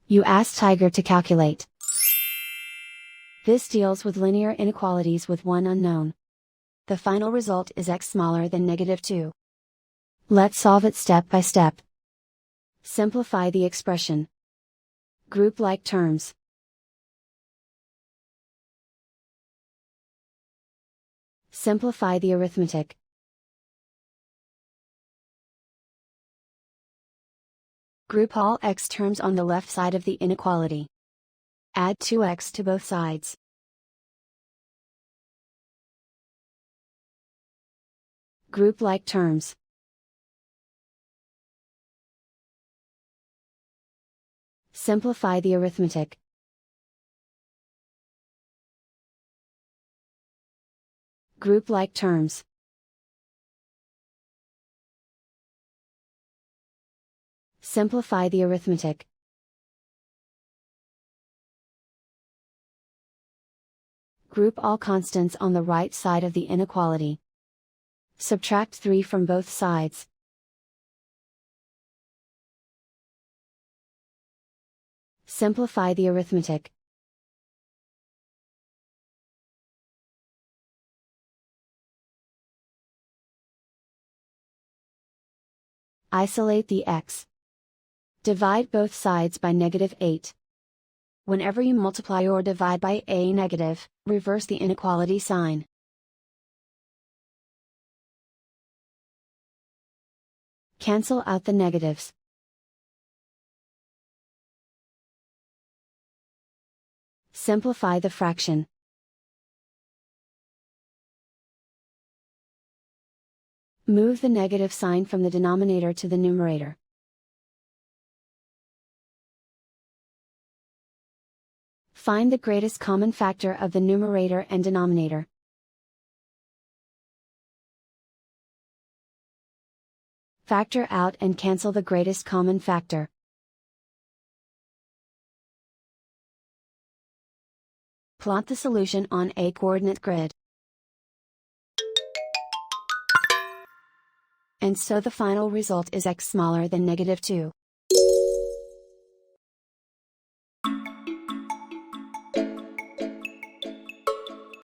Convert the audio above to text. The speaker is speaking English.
You ask Tiger to calculate. This deals with linear inequalities with one unknown. The final result is x smaller than -2. Let's solve it step by step. Simplify the expression. Group like terms. Simplify the arithmetic. Group all x terms on the left side of the inequality. Add 2x to both sides. Group like terms. Simplify the arithmetic. Group like terms. Simplify the arithmetic. Group all constants on the right side of the inequality. Subtract 3 from both sides. Simplify the arithmetic. Isolate the x. Divide both sides by -8. Whenever you multiply or divide by a negative, reverse the inequality sign. Cancel out the negatives. Simplify the fraction. Move the negative sign from the denominator to the numerator. Find the greatest common factor of the numerator and denominator. Factor out and cancel the greatest common factor. Plot the solution on a coordinate grid. And so the final result is x smaller than -2.